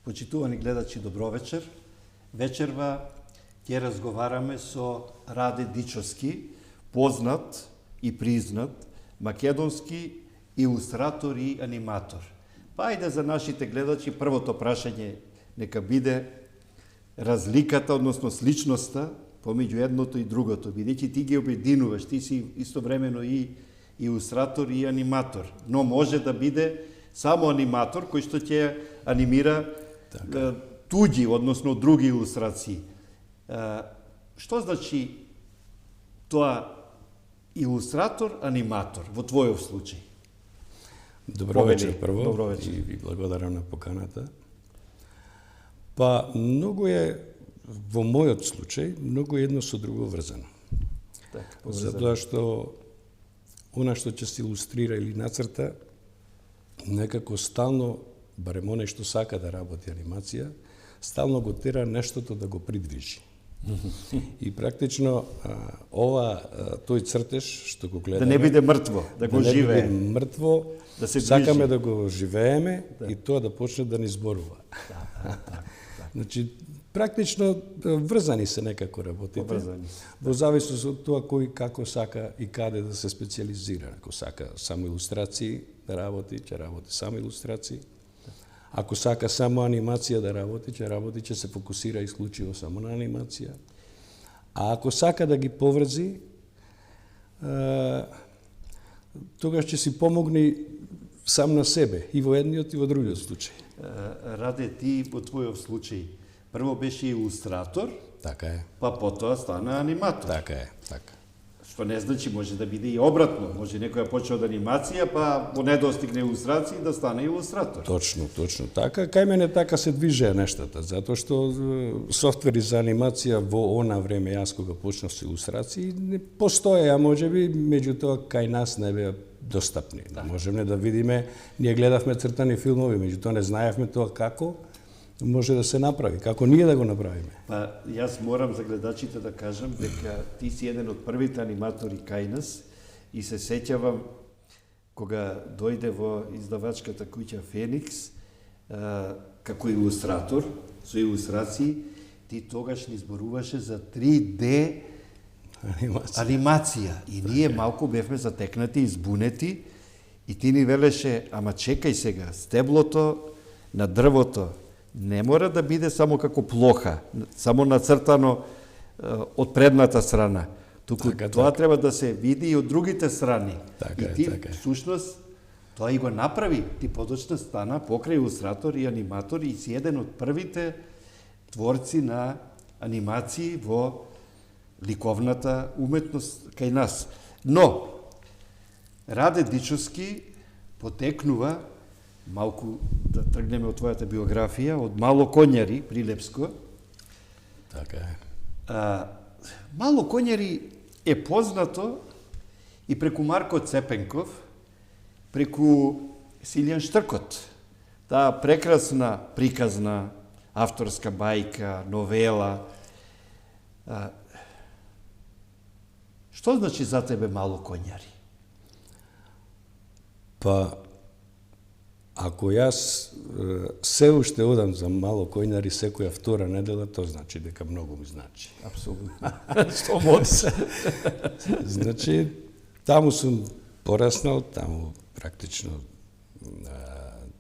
Почитувани гледачи, добро вечер. Вечерва ќе разговараме со Раде Дичовски, познат и признат македонски илустратор и аниматор. Па ајде за нашите гледачи првото прашање нека биде разликата, односно сличноста помеѓу едното и другото, бидејќи ти ги обединуваш, ти си истовремено и илустратор и аниматор, но може да биде само аниматор кој што ќе анимира туѓи, односно други илустрации. Што значи тоа илустратор, аниматор во твојов случај? Добро вечер прво. Добро вечер. И ви благодарам на поканата. Па, многу е, во мојот случај, многу едно со друго врзано. Затоа што она што ќе се илустрира или нацрта, некако стално, барем оној што сака да работи анимација, стално го тера нештото да го придвижи. И практично тој цртеж што го гледаме, Да не биде мртво, да го живее. Да не биде мртво, да се сакаме да го живееме и тоа да почне да ни зборува. Значи, практично врзани се некако работите. Во зависност од тоа кој како сака и каде да се специализира. Ако сака само илустрации да работи, ќе работи само илустрации. Ако сака само анимација да работи, ќе се фокусира исклучиво само на анимација. А ако сака да ги поврзи, тогаш ќе си помогне сам на себе, и во едниот и во другиот случај. Раде, ти во твојов случај прво беше илустратор, така е. Па потоа стана аниматор. Така е, така. Што не значи може да биде и обратно, може некој да почне од анимација, па во недостиг на илустрации да стане илустратор. Точно така. Кај мене така се движеа нештата, затоа што софтвери за анимација во она време, јас кога почнав со илустрации, не постоеа, можеби, меѓутоа кај нас не беа достапни. Да можеме да видиме, ние гледавме цртани филмови, меѓутоа не знаевме тоа како може да се направи, како ние да го направиме. Па, јас морам за гледачите да кажам дека ти си еден од првите аниматори кај нас и се сеќавам кога дојде во издавачката куќа Феникс како илустратор, со илустрации, ти тогаш ни зборуваше за 3D анимација. И ние малку бевме затекнати и збунети и ти ни велеше, ама чекај сега, стеблото на дрвото не мора да биде само како плоха, само нацртано од предната страна. Туку тоа треба да се види и од другите страни. И ти, всушност, тоа и го направи. Ти подоцна стана покрај илустратор и аниматор и си еден од првите творци на анимации во ликовната уметност кај нас. Но, Раде Дичовски потекнува, малку да тргнеме од твојата биографија, од Мало Коњари, Прилепско. Така е. Мало Коњари е познато и преку Марко Цепенков, преку Силјан Штркот. Таа прекрасна, приказна, авторска бајка, новела. Што значи за тебе Мало Коњари? Па, ако јас се уште одам за Мало Коњари секоја втора недела, тоа значи дека многу ми значи. Апсолутно. 100%. Значи, таму сум пораснал, таму практично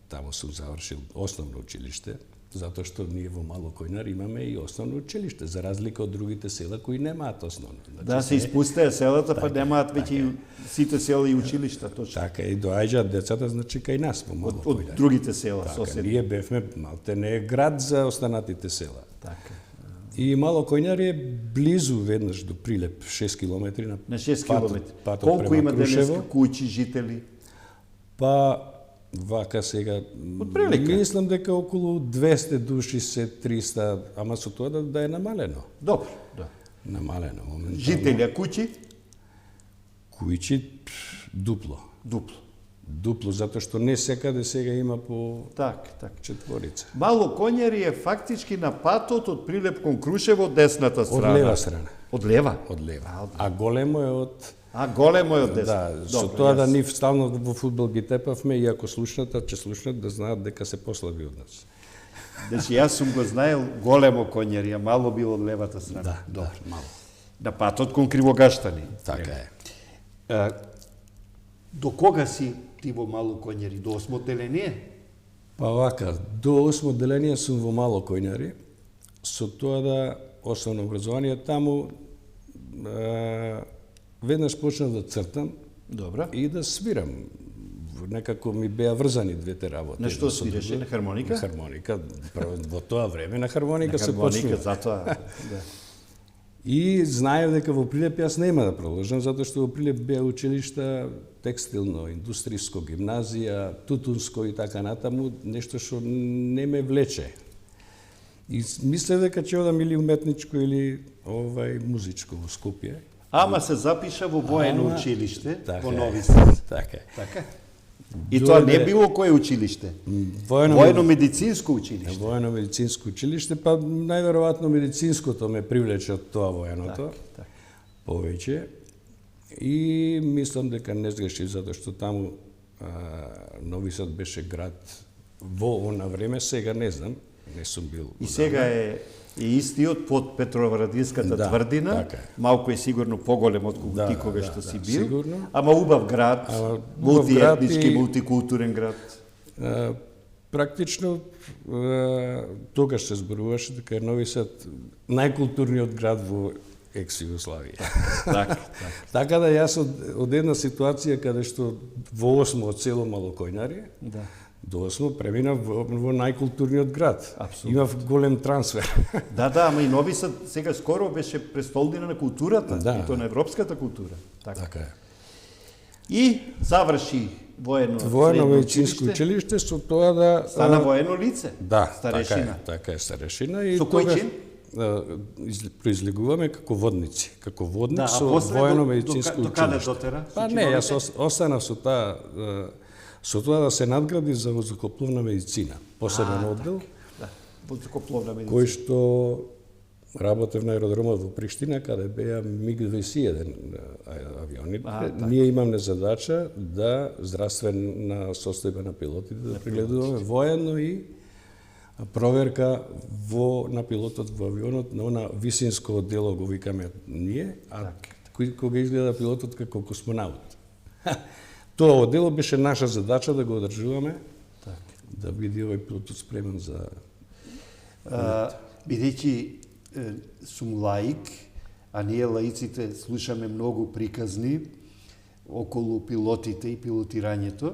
таму сум завршил основно училиште, затоа што ние во Мало Коњари имаме и основно училиште, за разлика од другите села кои немаат основно. Значи, да, се испустеа селата, па немаат веќе сите села и училишта, точно. Така, и доаѓаат децата, значи, кај нас во Мало Коњари. Од другите села, така, соседни. Ние бевме малтене град за останатите села. Така. И Мало Коњари е близу веднаш до Прилеп, 6 километри на 6 километри. Колку има денеска куќи, жители? Па, вака сега, мислам дека околу 200 души се 300, ама со тоа да е намалено. Добро, да. Намалено, моментално. Жители, а куќи? Куќи дупло. Дупло, затоа што не секаде сега има по четворица. Мало Коњари е фактички на патот од Прилеп кон Крушево, десната страна. Од лева страна. Од лева? Од лева. А големо е од... големо е од десна. Да, со тоа да нив стално во фудбал ги тепавме, и ако ќе слушнат да знаат дека се послаби од нас. Значи, јас сум го знаел големо конјари, а мало било од левата страна. Да, Добро. да, мало. На патот кон Кривогаштани. Така е. До кога си ти во мало конјари? До 8 деление? Па вака, до 8 деление сум во мало којнари, со тоа да основно образование таму веднаш почнав да цртам Добра. и да свирам. Некако ми беа врзани двете работи. На што свиреше? На хармоника? На хармоника. Во тоа време на хармоника На се хармоника, почнува. затоа. Да. И знаев дека во Прилеп јас нема да продолжам, затоа што во Прилеп беа училишта текстилно, индустријско, гимназија, тутунско и така натаму, нешто што не ме влече. И мислев дека ќе одам или уметничко или музичко во Скопје. Ама се запиша во воено Ама, училиште така во е, Нови Сад. Така е. Така? И тоа не било кое училиште? Воено-медицинско училиште. Воено-медицинско училиште, па најверојатно медицинското ме привлече од тоа военото. Так. Повеќе. И мислам дека не сгрешив, затоа што таму Нови Сад беше град во она време, сега не знам, не сум бил. И сега е истиот под Петровградската тврдина, така е. малку е сигурно поголем од Да, ти кога што си бил, сигурно. ама убав град, мултиетнички, мултикултурен град. Практично тогаш се зборуваше дека е Нови Сад најкултурниот град во екс-Југославија. Така. Така да јас од една ситуација каде што во 8 село Малокојнари, Да. до 8 преминав во најкултурниот град. Апсолутно. Имав голем трансфер. Да, ама и Нови Сад сега скоро беше престолнина на културата, Да. и то на европската култура. Така. Така е. И заврши воено Воено-медицинско училиште со тоа да стана воено лице. Да, старешина. така е старешина и Со кој чин? произлегуваме како водници, како водник Да, со воено-медицинско до каде училиште. дотера? Па не, јас останав со тоа да се надгради за воздухопловна медицина, посебен оддел, Да, воздухопловна медицина. кој што работев на аеродромот во Приштина, каде беа МиГ-21 авиони. Ние имаме задача да здравствена состојба на пилотите да прегледуваме воено и проверка на пилотот во авионот на она висинско оддело го викаме ние, а кога изгледа пилотот како космонаут. Тоа оддело беше наша задача да го одржуваме, да биде овој пилотот спремен за бидејќи сум лаик, а ние лаиците слушаме многу приказни околу пилотите и пилотирањето,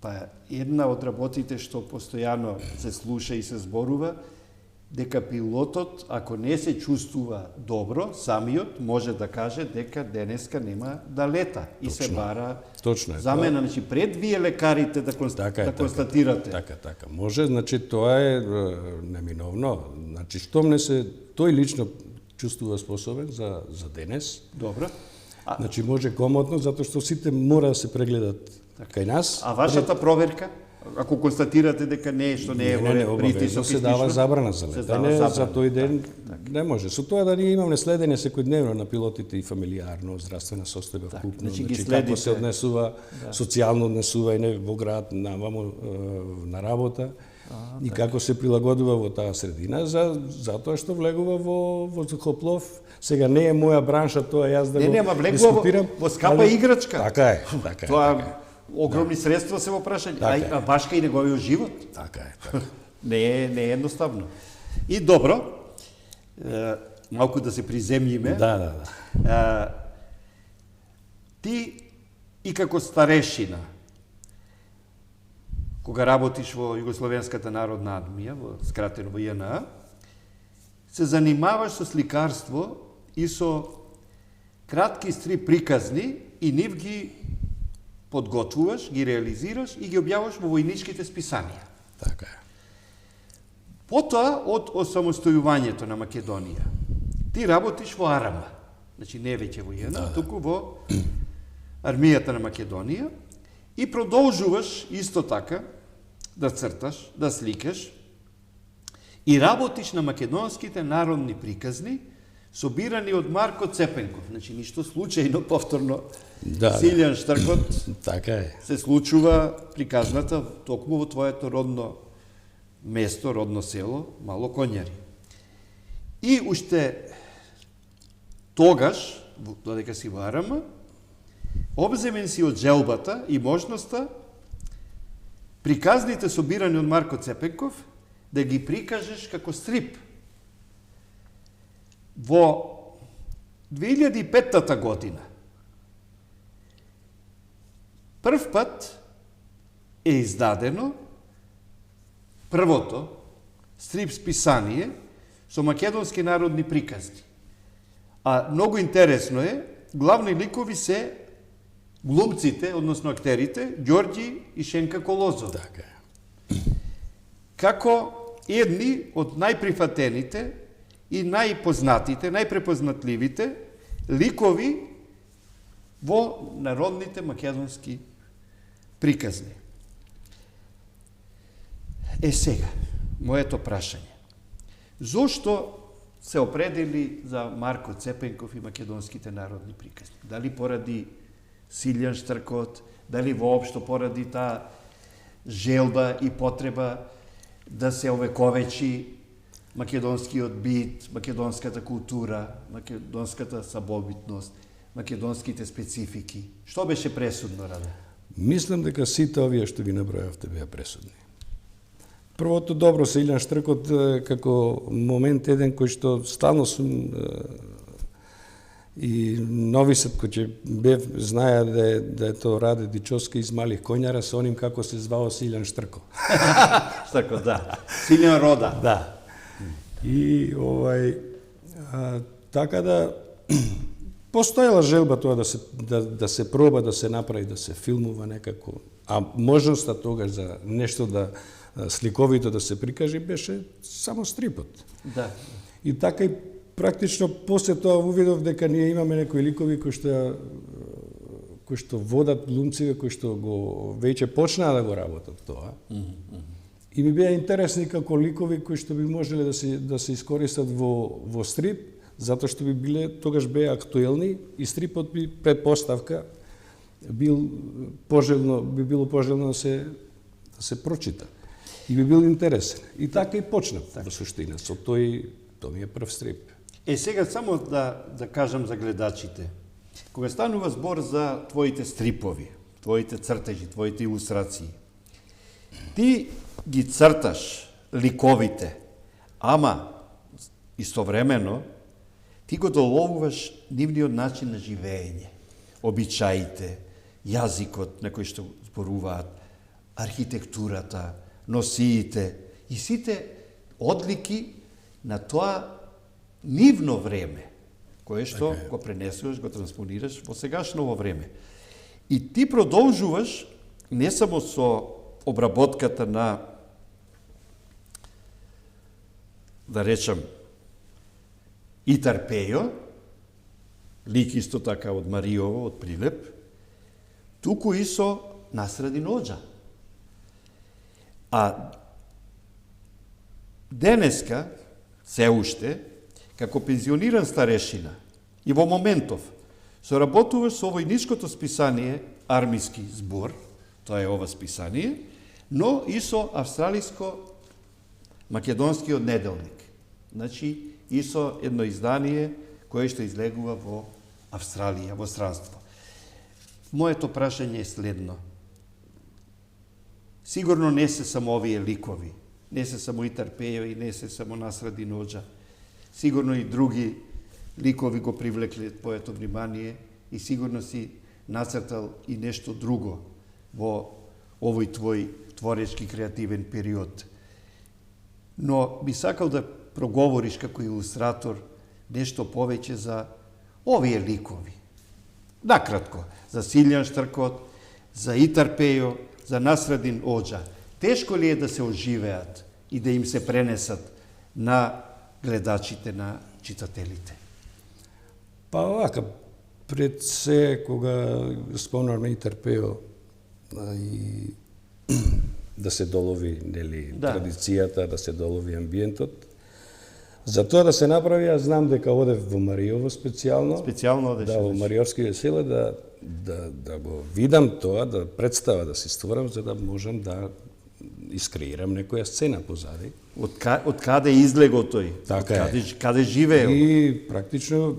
па една од работите што постојано се слуша и се зборува, дека пилотот, ако не се чувствува добро, самиот може да каже дека денеска нема да лета и се бара Точно е. замена, значи пред вие лекарите да констатирате. Така. Може, значи тоа е неминовно. Значи штом не се тој лично чувствува способен за денес. Добро. Значи може комотно затоа што сите мора да се прегледат кај нас. А вашата проверка? Ако констатирате дека нещо не е во притисок, се дава забрана за летање, за тој ден не може. Со тоа да ние имаме следење секојдневно на пилотите и фамилиарно, здравствена состојба вкупно, значи како се однесува, социјално однесување во град, на работа, и како се прилагодува во таа средина, затоа што влегува во воздухоплов. Сега не е моја бранша тоа, јас да го дискутирам. Во скапа играчка. Така е. Тоа огромни средства се во прашање, а башка и неговиот живот. Така е. Не е едноставно. И добро, малку да се приземјиме. Да. Ти и како старешина, кога работиш во Југословенската народна армија, скратено во JNA, се занимаваш со сликарство и со кратки стрип приказни и нив ги подготвуваш, ги реализираш и ги објаваш во војничките списанија. Така е. Потоа, од осамостојувањето на Македонија, ти работиш во Арама, значи не веќе во JNA, туку во армијата на Македонија и продолжуваш исто така да црташ, да сликаш и работиш на македонските народни приказни собирани од Марко Цепенков. Значи, ништо случајно, повторно, Силјан Штркот така е. се случува приказната токму во твоето родно место, родно село, Мало Коњари. И уште тогаш, додека си во Арама, обземен си од желбата и можноста приказните собирани од Марко Цепенков да ги прикажеш како стрип. Во 2005 година прв пат е издадено првото стрип списание со македонски народни приказни. А многу интересно е, главни ликови се глумците, односно актерите, Ѓорѓи и Шенка Колозов. Така е. Како едни од најприфатените и најпознатите, најпрепознатливите ликови во народните македонски приказни. Сега, моето прашање. Зошто се определи за Марко Цепенков и македонските народни приказни? Дали поради Силјан Штркот, дали воопшто поради таа желба и потреба да се овековечи македонскиот бит, македонската култура, македонската самобитност, македонските специфики. Што беше пресудно, Раде? Мислам дека сите овие што ви набројавте беа пресудни. Првото добро се Илјан Штркот како момент еден кој што стално сум и новисот кој ќе бев знаја да е тоа Раде Дичовски из Малих Коњара со оним како се звао Силјан Штрко. Штрко, да. Силјан Рода. Да. И така да постоела желба тоа да се проба да се направи, да се филмува некако, а можноста тогаш за нешто да сликовито да се прикаже беше само стрипот. Да. И така и практично после тоа увидов дека ние имаме некои ликови кои што водат глумци, кои што го веќе почнаа да го работат тоа. И ми беа интересни како ликови кои што би можеле да се искористат во стрип, затоа што би беа актуелни и стрипот би предпоставка би било пожелно да се прочита. И би бил интересен. И така и почнав во суштина со тоа ми е прв стрип. Сега само да кажам за гледачите. Кога станува збор за твоите стрипови, твоите цртежи, твоите илустрации, ти ги црташ ликовите, ама истовремено ти го доловуваш нивниот начин на живење, обичаите, јазикот на кој што зборуваат, архитектурата, носиите и сите одлики на тоа нивно време, кое што го пренесуваш, го транспонираш во сегашново време. И ти продолжуваш не само со обработката на, да речам, Итар Пејо, лик исто така од Мариово, од Прилеп, туку и со Насрадин Оџа. А денеска, се уште, како пензиониран старешина и во моментов, соработуваш со војничкото списание Армиски збор, тоа е ова списание, но и со австралиско-македонскиот неделник. Значи, и со едно издание кое што излегува во Австралија, во странство. Моето прашање е следно. Сигурно не се само овие ликови, не се само Итар Пејо и не се само Насрадин Оџа. Сигурно и други ликови го привлекле твоето внимание и сигурно си нацртал и нешто друго во овој твој творечки креативен период. Но би сакал да проговориш како илустратор нешто повеќе за овие ликови. Накратко, за Силјан Штркот, за Итар Пејо, за Насрадин Оџа. Тешко ли е да се оживеат и да им се пренесат на гледачите, на читателите? Па овака, пред се, кога спомнавме Итар Пејо и да се долови традицијата, да се долови амбиентот, за тоа да се направи, јас знам дека одев во Мариово специјално. Специјално одеш? Да, во Мариовски весела, да го видам тоа, да представа, да се створам, за да можам да искреирам некоја сцена позади. Од каде излего тој? Така е. Каде живеел? И практично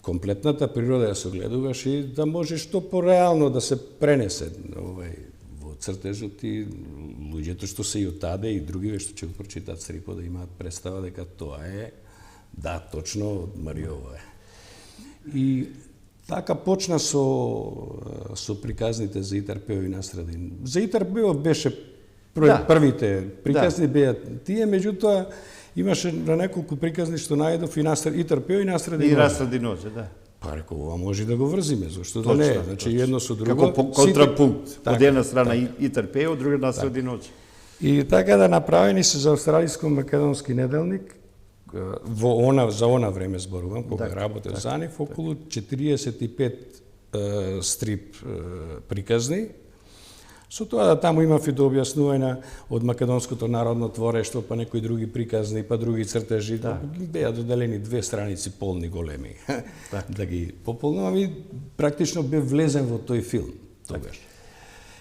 комплетната природа ја согледуваш и да може што пореално да се пренесе во цртежот и луѓето што се и од таде и други што ќе го прочитаат стрипот да имаат представа дека тоа е точно од Мариово е. И така почна со приказните за Итар Пео и Настрадин. За Итар Пео беше првите приказни беа тие, меѓутоа имаше на неколку приказни што најдов и Итар Пео и Настрадин. И Настрадин Озе, да. Па реков, ова може да го врзиме, зашто да не? Значи едно со друго. Како контрапункт. Од една страна Итар Пео, од друга Настрадин Озе. И така да направени се за австралиско-македонски неделник, за она време зборувам, кога работев за нив, околу 45 стрип приказни. Со тоа да таму имав и до објаснување од македонското народно творештво, па некои други приказни, па други цртежи, беа доделени 2 страници полни големи, да ги пополнувам и практично бев влезен во тој филм тогаш.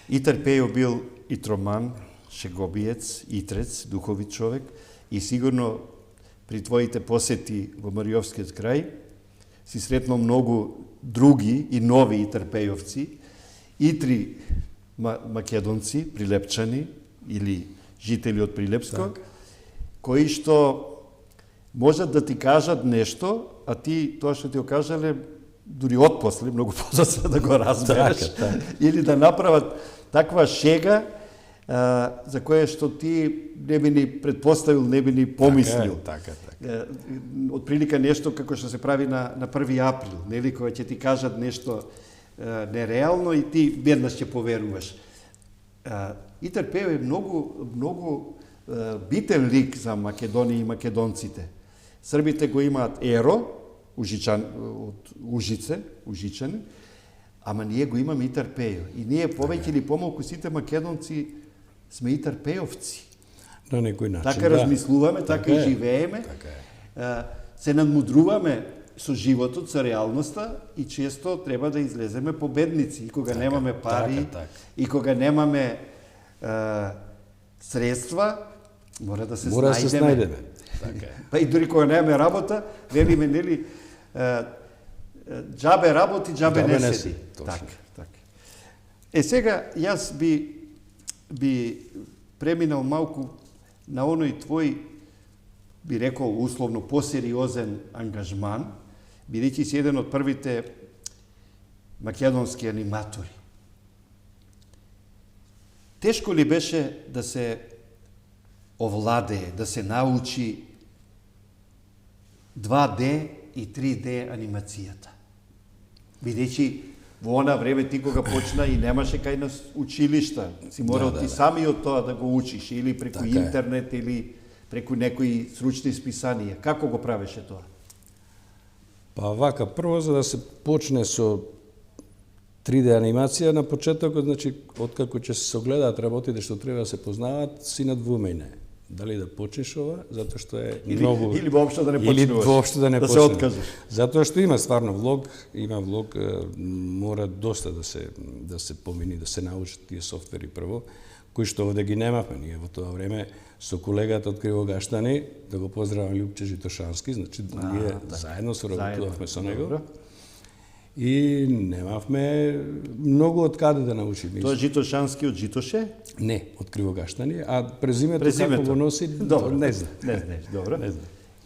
Итар Пео бил итроман, шеговиец, итрец, духовит човек и сигурно при твоите посети во Мариовскиот крај си сретнал многу други и нови итарпејовци, итри македонци, прилепчани или жители од Прилепско, кои што можат да ти кажат нешто, а ти тоа што ти го кажале дури отпосле, многу позасе да го разбереш, или да направат таква шега за која што ти не би ни предпоставил, не би ни помислил. Така. Од прилика нешто како што се прави на 1 април, нели, кога ќе ти кажат нешто нереално и ти веднаш ќе поверуваш. Итар Пео е многу битен лик за Македонија и македонците. Србите го имаат Еро, од Ужичани, ама ние го имаме Итар Пео. И ние повеќе или помалку сите македонци сме Итар Пеовци. На некој начин, така размислуваме, така и живееме. Се надмудруваме со животот, со реалноста и често треба да излеземе победници. И кога немаме пари, и кога немаме средства, мора да се снајдеме. Па и дури кога немаме работа, велиме, нели, џабе работи, џабе не седи. Така. Сега, јас би преминал малку на оној твој, би рекол, условно посериозен ангажман, бидејќи си еден од првите македонски аниматори. Тешко ли беше да се овладее, да се научи 2D и 3D анимацијата? Бидејќи во она време ти кога почна и немаше кај нас училишта, си морал ти самиот тоа да го учиш, или преку интернет, или преку некои сручни списанија. Како го правеше тоа? Па вака, прво за да се почне со 3D анимација, на почетокот, значи, откако ќе се согледаат работите што треба да се познаваат, си надвумење. Дали да почнеш ова, затоа што е многу... Или воопшто да не почнеш. Или воопшто да не почнеш. Да се откажеш. Затоа што има стварно влог, мора доста да се помини, да се научат тие софтвери прво, кои што овде ги немавме ние во тоа време со колегата од Кривогаштани, да го поздравам Љупче Житошански, значи ние заедно соработувавме со него. И немавме многу од каде да научиме. Тоа Житошански од Житоше? Не, од Кривогаштани, а презимето како го носи, не знам. Не знаеш, добро.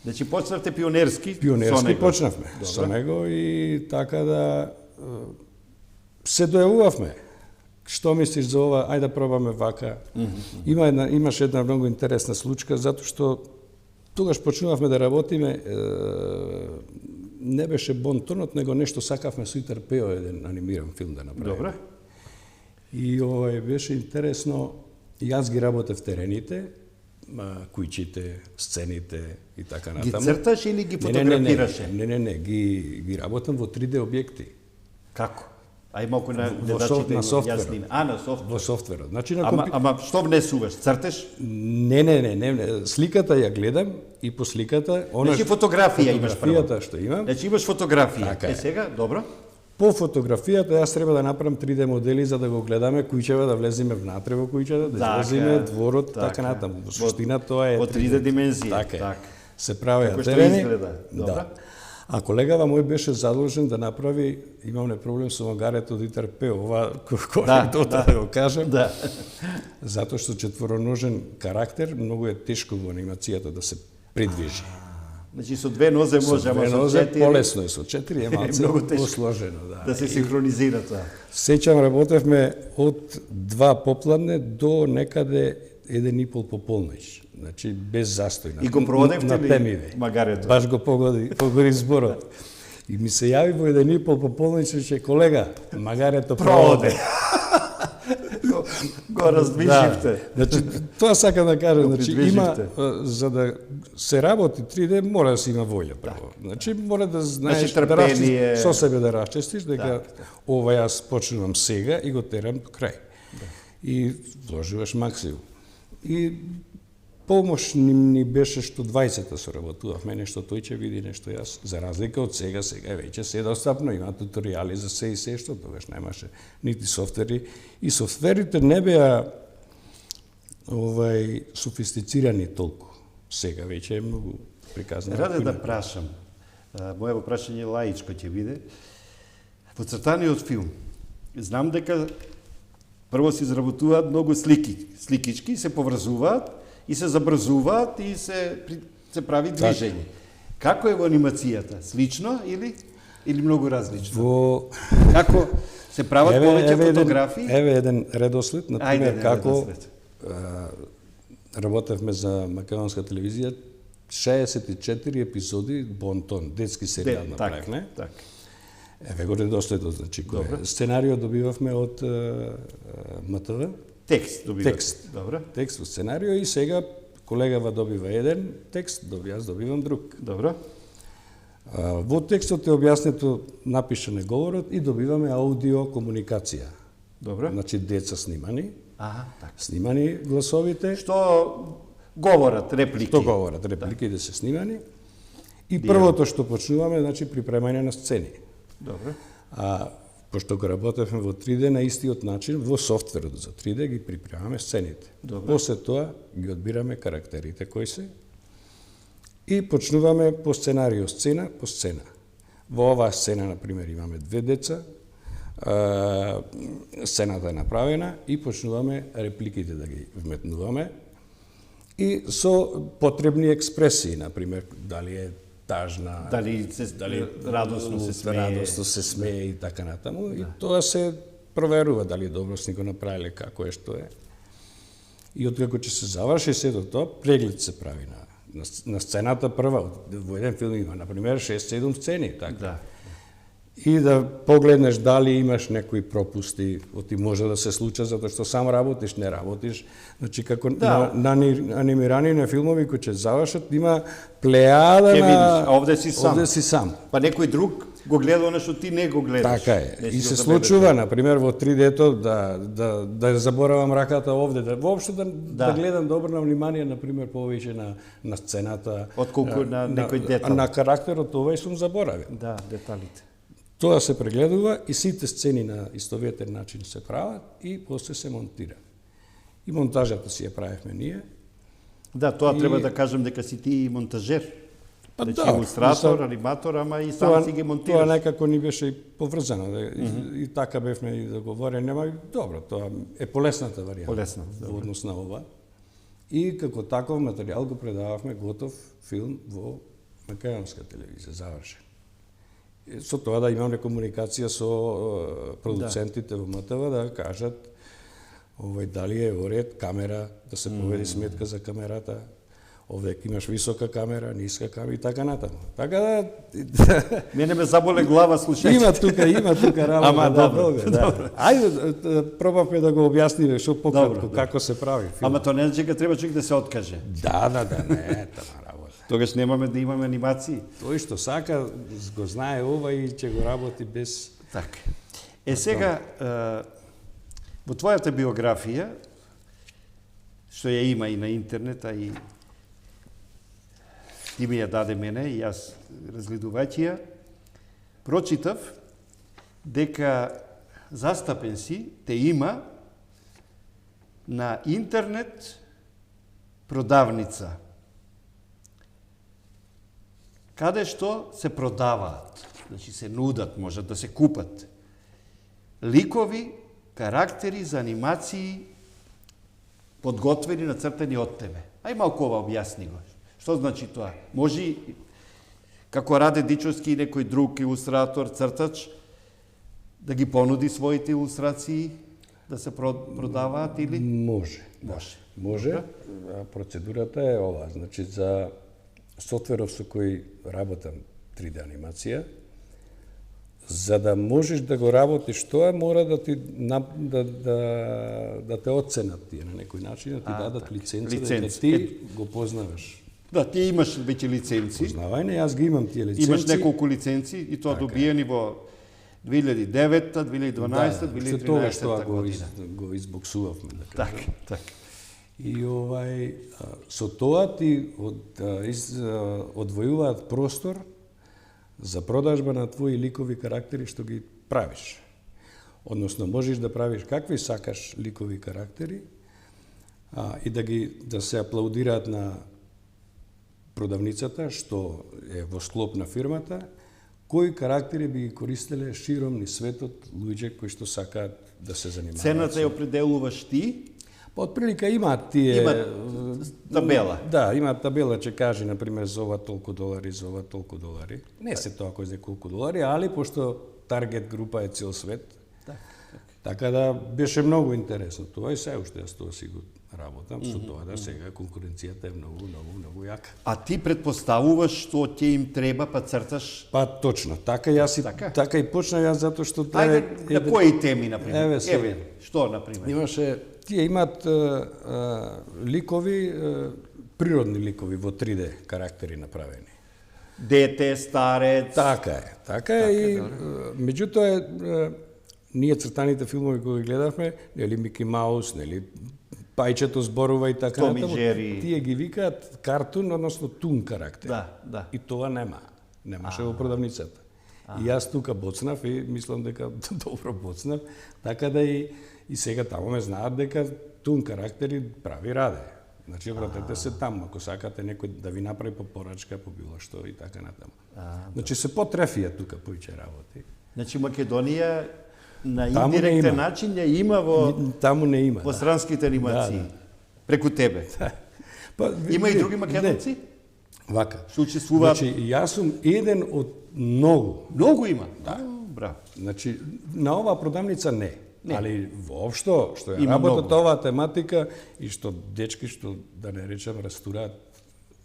Значи почнавте пионерски почнавме со него и така да се дојавувавме. Што мислиш за ова? Ајде да пробаме вака. Имаше една многу интересна случка, затоа што тогаш почнувавме да работиме, не беше бон тонот, него нешто сакавме со Итар Пео еден анимиран филм да направиме. Добре. И беше интересно, јас ги работев терените, кујчите, сцените и така натаму. Ги црташ или ги фотографираше? Не, ги работам во 3D објекти. Како? Ај малку на софтверот. На софтверот. Во софтверот. Значи Ама што внесуваш? Цртеш? Не. Сликата ја гледам и по сликата, значи фотографија имаш прво. Фотографијата што имам. Значи имаш фотографија. Така сега, добро. По фотографијата јас треба да направам 3D модели за да го гледаме куќева, да влеземе внатре во куќата, да излеземе дворот, така натаму. Во суштина тоа е во 3D димензија. Така. Се правеа како што терени. изгледа. Да. А колегава мој беше задолжен да направи, имаме проблем со магарето од ИТРП, ова да го кажам. Да. Затоа што четвороножен карактер многу е тешко во анимацијата да се придвижи. Значи со две нозе може, ама со четири полесно е, со четири е малце посложено, да. Да се синхронизира тоа. Сеќам работевме од 2 попладне до некаде 1,5 по полноќ. Значи без застој. И го проводевте ли темиве. магарето? Баш го погоди зборот. И ми се јави во 1,5 по полноќ и рече колега, магарето проводе. Го раздвиживте. Да. Значи тоа сакам да кажам, значи има за да се работи 3D мора да се има волја прво. Значи мора да знаеш да рачистиш со себе да рачистиш дека ова јас почнувам сега и го терам до крај. И вложуваш максимум. И помош ни беше што 20-та соработувавме, нешто тој ќе види, нешто јас, за разлика од сега веќе се достапно, има туторијали за се и се, што тогаш немаше нити софтвери. И софтверите не беа софистицирани толку. Сега веќе е многу приказано. Раде да прашам, моето прашање лаичко ќе биде, во цртаниот филм, знам дека прво се изработуваат многу сликички, се поврзуваат, и се забрзуваат и се прави движење. Како е во анимацијата? Слично или многу различно? Како се прават повеќе фотографии? Еве еден редослед, например, како работевме за македонска телевизија, 64 епизоди Бонтон, детски серијал направивме. Еве го редоследот, значи, сценарио добивавме од МТВ. Текст добивате. Текст. Добро. Текст во сценарио и сега колегава добива еден текст, јас добивам друг. Добро. Во текстот е објаснето, напишане говорот и добиваме аудио комуникација. Добро. Значи деца снимани. Така. Снимани гласовите. Што говорат, реплики. Да се снимани. И првото што почнуваме, значи припремање на сцени. Добро. Пошто го работевме во 3D на истиот начин, во софтверот за 3D ги припремаме сцените. После тоа ги одбираме карактерите кои се и почнуваме по сценарио, сцена по сцена. Во оваа сцена, например, имаме 2 деца, сцената е направена и почнуваме репликите да ги вметнуваме и со потребни експресии, например, дали е тажна, дали радосно се смее и така натаму. И тоа се проверува дали добро сни го направиле, како е, што е. И откако ќе се заврши сето тоа, преглед се прави на сцената прва. Во еден филм има, например, 6-7 сцени. Така. Да. И да погледнеш дали имаш некои пропусти, оти може да се случат, затоа што сам работиш, не работиш. Значи, како на анимирани филмови кои ќе завршат, има плејада на... Овде си сам. Па некој друг го гледа оно што ти не го гледаш. Така е. И се случува, например, во 3D-то да заборавам раката овде, воопшто да гледам добро внимание, например, повеќе на сцената. Отколку на некој детал. На карактерот овој сум заборавил. Да, деталите. Тоа се прегледува и сите сцени на истоветен начин се прават и после се монтира. И монтажата си ја правевме ние. Да, тоа треба да кажем дека си ти и монтажер. Значи илустратор, аниматор, ама и сам си ги монтираш. Тоа некако ни беше и поврзано. И така бевме и договорени, ама добро, тоа е полесната варијанта во однос на ова. И како таков материјал го предававме готов филм во македонска телевизија, завршен. Со тоа да имаме комуникација со продуцентите во МТВ да кажат дали е во ред камера, да се поведи сметка за камерата, овде имаш висока камера, ниска камера и така натаму. Така да... Мене ме заболе глава слушајќи. Има тука работа. Ама добро. Ајде, пробавме да го објасниме што пократко како се прави филм. Ама тоа не значи дека треба човек да се откаже. Да, не, тама работа. Тогаш немаме да имаме анимации. Тој што сака го знае ова и ќе го работи без... Така. Сега, во твојата биографија, што ја има и на интернет, а и ти ми ја даде мене, и јас разгледувајќи ја, прочитав дека застапен си те има на интернет продавница, каде што се продаваат, значи се нудат, можат да се купат ликови, карактери за анимации подготвени, нацртани од тебе. Ај малку ова објасни го. Што значи тоа? Може како Раде Дичовски и некој друг илустратор, цртач, да ги понуди своите илустрации да се продаваат или? Може. Може. Процедурата е ова. Значи, за софтверов со кој работам 3D анимација, за да можеш да го работиш тоа, мора да ти да те оценат тие на некој начин, да ти дадат лиценца, да ти го познаваш. Да, ти имаш веќе лиценци. Познавање, јас ги имам тие лиценци. Имаш неколку лиценци и тоа добиени во 2009, 2012, 2013 година. Го избоксувавме, да кажам. Така. И со тоа ти одвојуваат простор за продажба на твои ликови карактери што ги правиш. Односно, можеш да правиш какви сакаш ликови карактери и да се аплаудираат на продавницата, што е во склоп на фирмата, кои карактери би ги користеле широм низ светот луѓе кои што сакаат да се занимаваат. Цената ја определуваш ти? Па отприлика имаат тие... Имаат табела. Да, имаат табела, че кажи, например, за ова толку долари, за ова толку долари. Не се тоа кој знае колку долари, али пошто таргет група е цел свет, така да беше многу интересно тоа и се уште јас тоа си го работам, со тоа да сега конкуренцијата е многу јака. А ти предпоставуваш што ќе им треба, па црташ? Па точно, така јас така и почнав јас затоа што Ајде, на кои теми, например? Еве, што, например? Имаше, тие имаат ликови, природни ликови во 3D карактери направени. Дете, старец. Така е и меѓутоа ние цртаните филмови кои гледавме, нели Мики Маус, нели Пајчето зборува и така натаму, тие ги викаат картун, односно тун карактер. Да. И тоа немаше во продавницата. И јас тука боцнав и мислам дека добро боцнав, така да и сега таму ме знаат дека тун карактери прави Раде. Значи, обратете се таму, ако сакате некој да ви направи по порачка, по било што и така натаму. Значи, се потрефија тука поиќе работи. Значи, Македонија на индиректен начин ја има таму не има. Во странските анимации. Преку тебе. Има и други македонци? Вака. Што учествуваат? Значи, јас сум еден од многу. Многу има? Да. Браво. Значи, на оваа продавница не. Али воопшто, што ја работат оваа тематика и што дечки, што да не речам, растураат,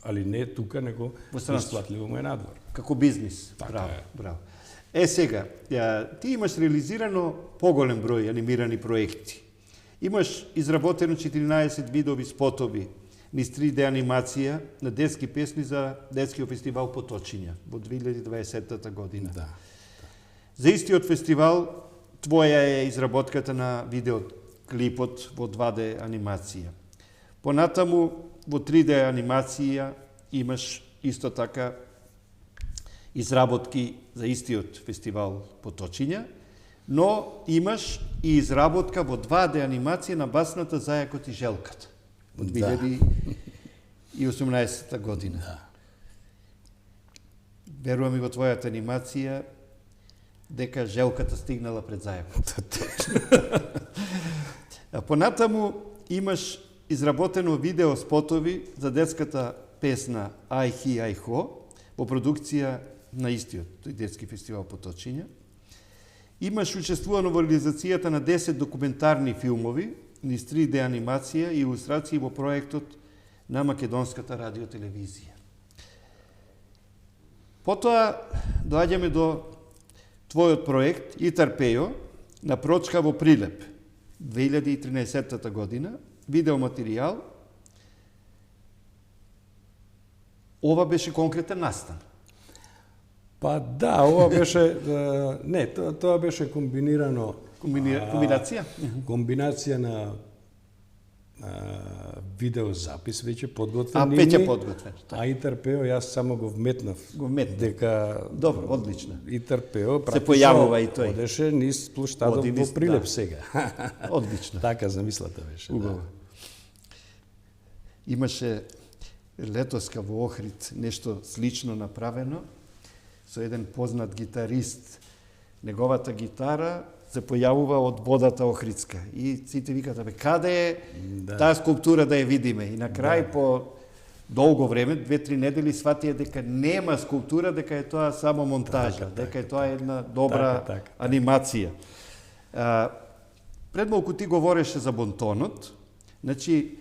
али не тука, него исплатливо му е надвор. Како бизнис. Браво. Сега, ти имаш реализирано поголем број анимирани проекти. Имаш изработено 14 видови спотови низ 3D анимација на детски песни за детскиот фестивал Поточиња во 2020 година. Да. За истиот фестивал твоја е изработката на видеоклипот во 2D анимација. Понатаму во 3D анимација имаш исто така изработки за истиот фестивал Поточиња, но имаш и изработка во 2D анимација на басната Зајакот и желката во 2018 година. Да. Верувам и во твојата анимација дека желката стигнала пред Зајакот. Понатаму имаш изработено видео спотови за детската песна Ај Хи Ај Хо во продукција на истиот тој детски фестивал Поточиња. Имаш учествувано во реализацијата на 10 документарни филмови низ 3D анимација и илустрации во проектот на Македонската радиотелевизија. Потоа доаѓаме до твојот проект Итарпејо на Прочка во Прилеп 2013 година, видеоматеријал. Ова беше конкретен настан. Па да, ова беше не, тоа беше комбинирано комбинација комбинација на видеозапис веќе подготвен. Веќе подготвен. А Итар Пео, јас само го вметнав. Дека добро, одлично. Итар Пео се појавува и тој. Одеше низ плоштадот во Прилеп сега. Одлично. Така замислата беше. Убаво. Имаше летоска во Охрид нешто слично направено со еден познат гитарист. Неговата гитара се појавува од водата Охридска. И сите викат, каде е таа скулптура да ја видиме? И на крај по долго време, 2-3 недели, сватија дека нема скулптура, дека е тоа само монтажа, дека е тоа една добра анимација. Пред малку ти говореше за бонтонот. Значи,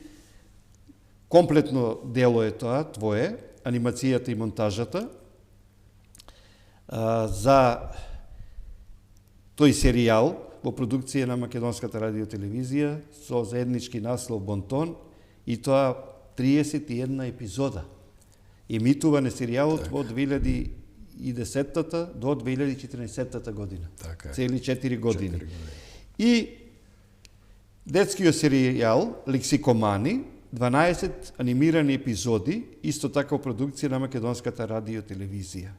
комплетно дело е тоа, твое, анимацијата и монтажата. За тој серијал во продукција на Македонската радиотелевизија со заеднички наслов Бонтон и тоа 31 епизода. Емитуван е серијалот во 2010 до 2014 година. Цели 4 години. И детскиот серијал Лексикомани, 12 анимирани епизоди, исто така продукција на Македонската радиотелевизија.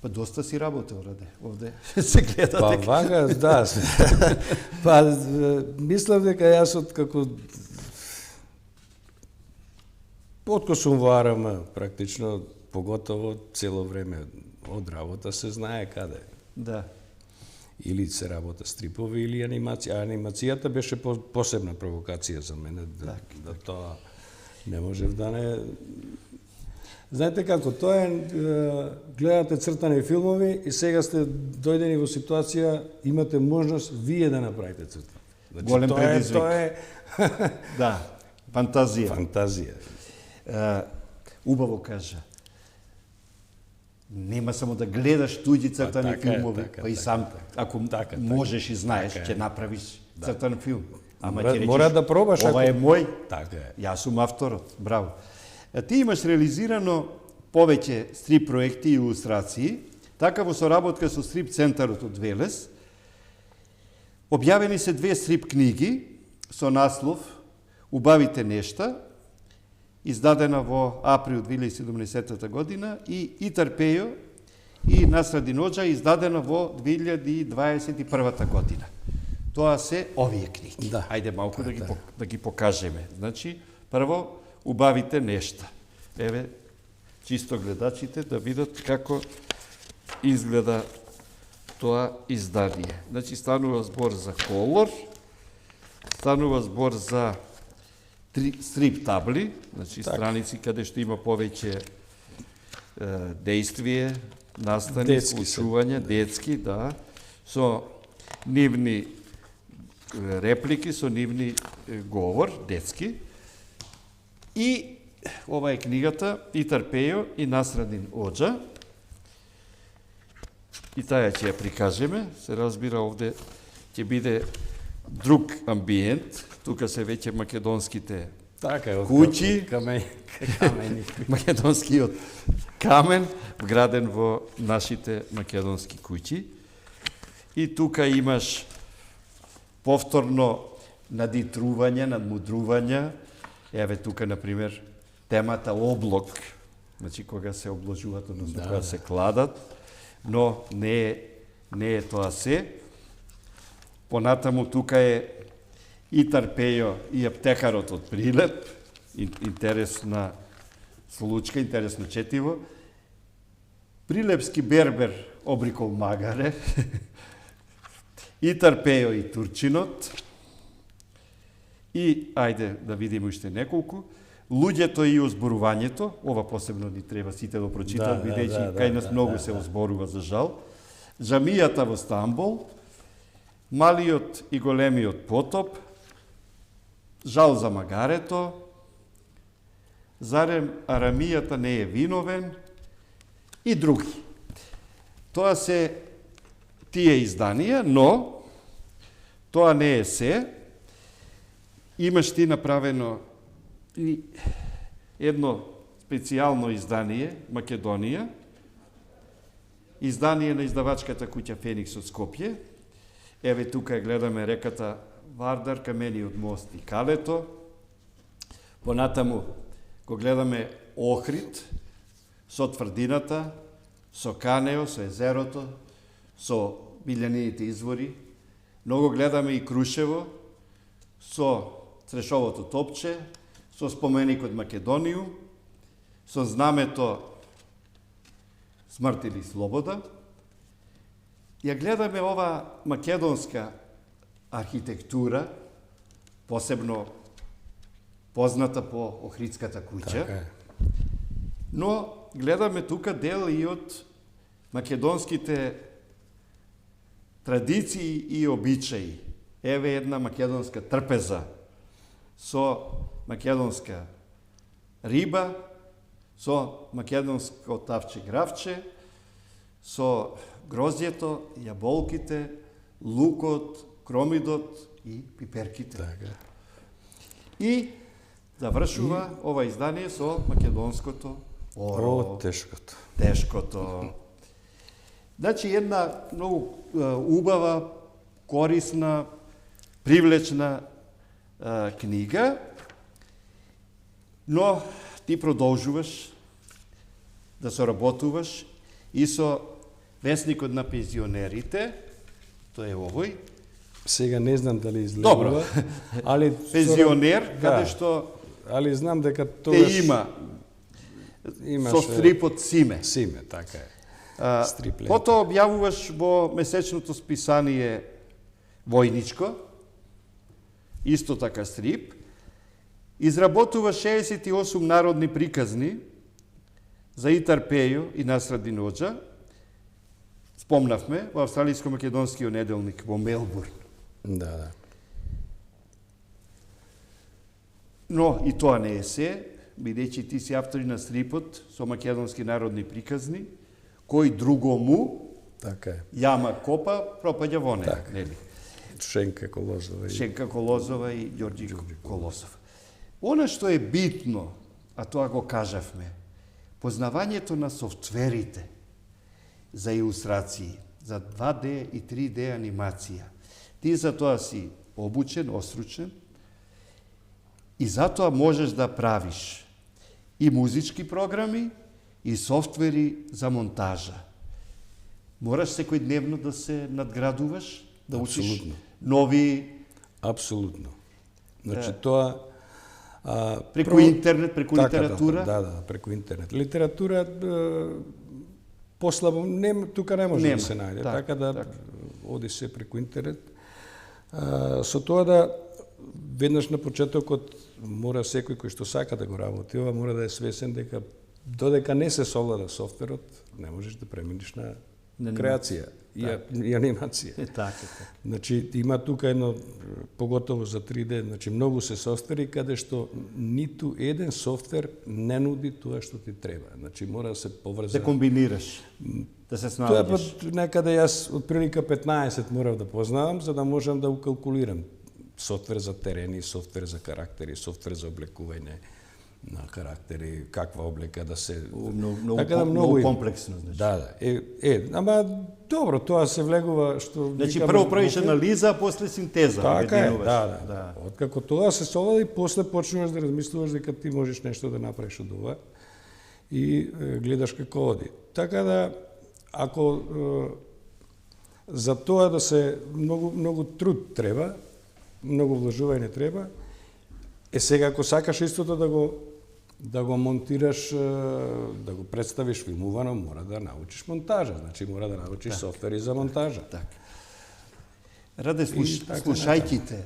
Па доста си работел, Раде, овде се гледа дека... Па вага, да. Па мислам дека јас откако сум во АРМ, практично, поготово цело време од работа се знае каде. Да. Или се работа стрипови, или анимација. А анимацијата беше посебна провокација за мене, да тоа не можев да не... Знаете како, тоа е, гледате цртани филмови и сега сте дојдени во ситуација, имате можност вие да направите цртан. Значи, голем предизвик. Тоа е... Да, фантазија. Фантазија. Убаво кажа. Нема само да гледаш туѓи цртани филмови, па и сам, ако можеш и знаеш, ќе направиш цртан филм. Ама ќе речеш, мора да пробаш. Ова е мој, така е. Јас сум авторот, браво. Ти имаш реализирано повеќе стрип проекти и илустрации, така во соработка со стрип центарот од Велес. Објавени се 2 стрип книги со наслов Убавите нешта, издадена во април 2017 година, и Итар Пео и Насрадин Оџа, издадена во 2021 година. Тоа се овие книги. Да. Ајде малку да ги покажеме. Значи, прво, Убавите нешта. Еве, чисто гледачите да видат како изгледа тоа издание. Значи, станува збор за колор, станува збор за стрип табли, значи страници каде што има повеќе дејствие, настани, учување, детски, да, со нивни реплики, со нивни говор, детски. И ова е книгата Итар Пео и Насрадин Оџа. И таја ќе ја прикажеме. Се разбира, овде ќе биде друг амбиент. Тука се веќе македонските куќи. Македонскиот камен, вграден во нашите македонски куќи. И тука имаш повторно надитрување, надмудрување. Еве тука, например, темата облок, значи кога се обложуваат, односно кога се кладат, но не е тоа се. Понатаму тука е Итар Пео и аптекарот од Прилеп, интересна случка, интересно четиво. Прилепски бербер обрикол магаре, Итар Пео и Турчинот, и, ајде да видиме уште неколку, Луѓето и озборувањето, ова посебно ни треба сите да прочитат, бидејќи кај нас многу се озборува за жал, Джамијата во Стамбол, Малиот и големиот потоп, Жал за магарето, Зарем арамијата не е виновен и други. Тоа се тие изданија, но тоа не е се. Имаш ти направено и едно специјално издание, Македонија, издание на издавачката куќа Феникс од Скопје. Еве тука гледаме реката Вардар, камениот мост и Калето, Понатаму, го гледаме Охрид, со тврдината, со Канео, со езерото, со билјанините извори. Много гледаме и Крушево, со Црешовото топче, со споменикот Македонијум, со знамето Смрт или слобода. Ја гледаме ова македонска архитектура, посебно позната по Охридската куќа. Така е. Но гледаме тука дел и од македонските традиции и обичаи. Еве една македонска трпеза со македонска риба, со македонско тавче гравче, со грозјето, јаболките, лукот, кромидот и пиперките. Така. И завршува ова издание со македонското оро. Тешкото. Тешкото. Значи, една многу убава, корисна, привлечна книга, но ти продолжуваш да соработуваш и со Весникот на пензионерите, тоа е овој. Сега не знам дали излегува. Добро. Али Пензионер, да, каде што али знам дека те тогаш има имаше со стрипот Симе. Симе, така е. Стрип лента. Потоа објавуваш во месечното списание Војничко, исто така стрип. Изработуваш 68 народни приказни за Итар Пејо и Насрадин Оџа. Спомнавме во Австралиско-македонскиот неделник во Мелбурн. Да, да. Но и тоа не е се, бидејќи ти си автор на стрипот со македонски народни приказни, кој другому Така е. јама копа, пропаѓа во неа, Така. нели? Шенка Колозова. Шенка Колозова и Ѓорѓи Колосов. Она што е битно, а тоа го кажавме, познавањето на софтверите за илустрации, за 2D и 3D анимација. Ти за тоа си обучен, остручен и затоа можеш да правиш и музички програми и софтвери за монтажа. Мораш секојдневно да се надградуваш, да учиш Апсолутно. нови Апсолутно. Значи тоа преку интернет, преку така, литература. Да, преку интернет. Литература послабо тука не може Нема, да се најде, така, така оди се преку интернет. Со тоа да веднаш на почетокот мора секој кој што сака да го работи, ова мора да е свесен дека додека не се совлада софтверот, не можеш да преминиш на креација и анимација. Така. Значи, има тука едно, поготово за 3D, значи многу се софтвери каде што ниту еден софтвер не нуди тоа што ти треба. Значи, мора да се поврзе. Да комбинираш, да се Тоа е снаоѓаш. некаде јас од прилика 15 морав да познавам, за да можам да укалкулирам софтвер за терени, софтвер за карактери, софтвер за облекување на карактери, каква облека да се... Многу комплексно, значи. Да. Ама добро, тоа се влегува што... Значи, викаме, прво правиш анализа, а после синтеза. Така е, обединуваш. да. Откако тоа се совлада и после почнуваш да размислуваш дека ти можеш нешто да направиш од ова и гледаш како оди. Така да, ако за тоа да се многу труд треба, многу вложување треба, сега ако сакаш истото да го монтираш, да го представиш филмувано, мора да научиш монтажа, значи мора да научиш софтвери за монтажа. Така. Раде, така слушајќи те,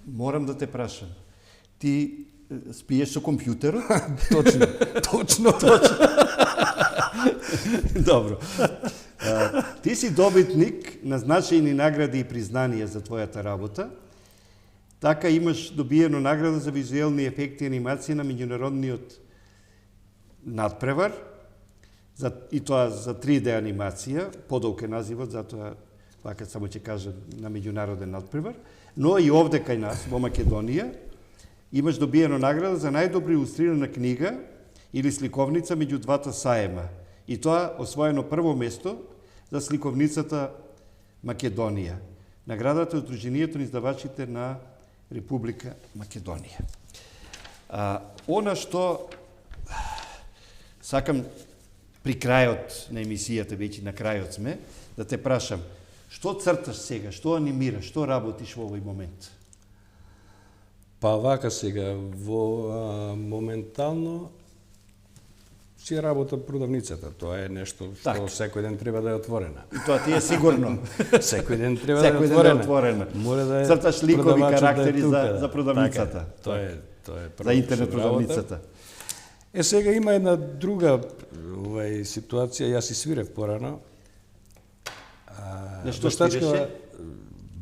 морам да те прашам, ти спиеш со компјутерот? Точно. Добро. Ти си добитник на значајни награди и признанија за твојата работа. Така имаш добиено награда за визуелни ефекти и анимација на меѓународниот надпревар, и тоа за 3D анимација, подолг е називот, затоа вака само ќе кажам на меѓународен надпревар, но и овде кај нас, во Македонија, имаш добиено награда за најдобро илустрирана книга или сликовница меѓу двата саема. И тоа освоено прво место за сликовницата Македонија. Наградата е од Друженијето на издавачите на Република Македонија. Она што сакам при крајот на емисијата, веќе на крајот сме, да те прашам, што црташ сега, што анимираш, што работиш во овој момент? Па вака сега, моментално си работа продавницата. Тоа е нешто што секој ден треба да е отворена. И тоа ти е сигурно. Секој ден треба да е отворена. Мора да е црташ ликови карактери да за продавницата. Тоа е за интернет продавницата. Сега има една друга ситуација, јас си свирев порано. Нешто свиреше?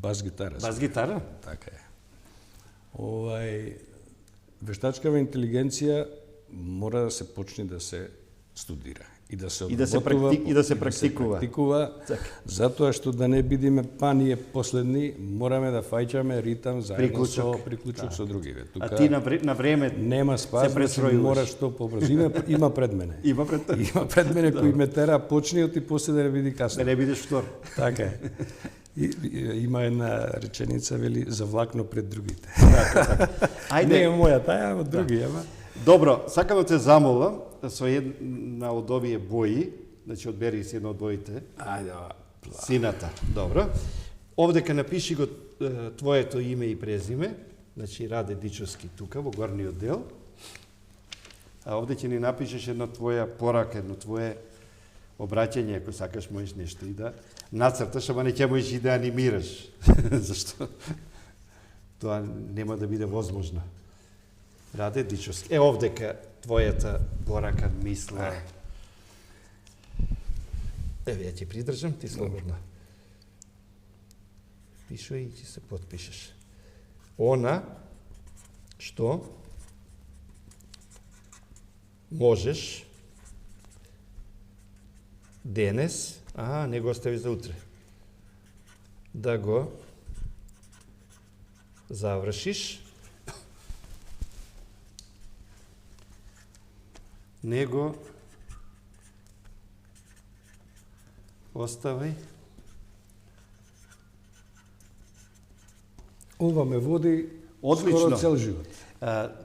Бас гитара. Бас гитара? Така е. Вештачкава интелигенција мора да се почне да се студира и да се практикува, затоа што да не бидеме ние последни, мораме да фаќаме ритам заедно со приклучок со другиве. Тука, а ти на време нема спас, мораш што побрзо. Има пред мене. Има пред мене кој ме тера почниот и после да не биде касно. Да не бидеш втор. Така е. Има една реченица, вели, за влакно пред другите. Ајде. Не е моја таја, ама други, ама. Добро, сакам да те замолам со една од овие бои, значи одбери си една од боите. Ајде, сината. Добро. Овдека напиши го твоето име и презиме, значи Раде Дичовски тука во горниот дел. А овде ќе ни напишеш една твоја порака, едно твое обраќање, ако сакаш можеш нешто и да нацрташ, ама не ќе можеш и да анимираш. Зашто тоа нема да биде возможно. Раде Дичовски. Овдека твојата порака, мисла. Еве, ја ќе придржам, ти слободно. Пишуј и ќе се потпишеш. Она што можеш денес, не го остави за утре, да го завршиш, не го оставај. Ова ме води одлично скоро цел живот.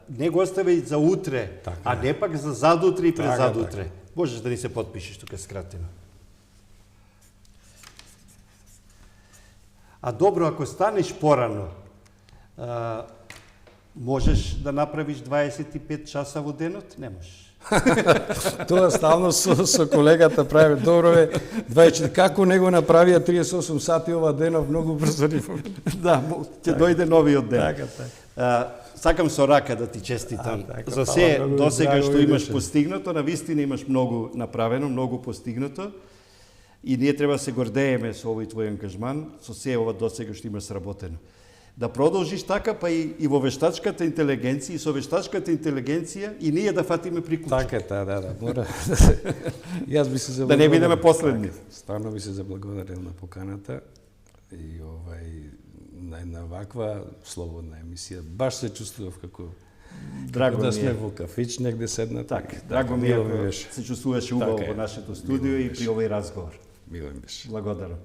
Не го оставај за утре, така, не пак за задутре и презадутре. Така. Можеш да ни се потпишеш тука скратено. А добро, ако станеш порано, можеш да направиш 25 часа во денот? Не можеш. Тоа стално со колегата прави. Добро е, 24, како не го направија 38 сати ова денов, многу брзо ни. Да, ќе дојде новиот ден. Така. Сакам со рака да ти честитам. За се досега што имаш постигнато, навистина имаш многу направено, многу постигнато. И ние треба да се гордееме со овој твој ангажман, со се ова досега што имаш сработено. Да продолжиш така, па и во вештачката интелигенција, и со вештачката интелигенција, и ние да фатиме приклучок. Така, да. Мора. Јас би се заблагодарил. Да не бидеме последни. Стварно би се заблагодарил на поканата и на една ваква слободна емисија. Баш се чувствував како драго да сме во кафич негде седнат. Така, драго ми е се чувствуваше убаво во нашето студио и при овој разговор. Мило ми беше. Благодарам.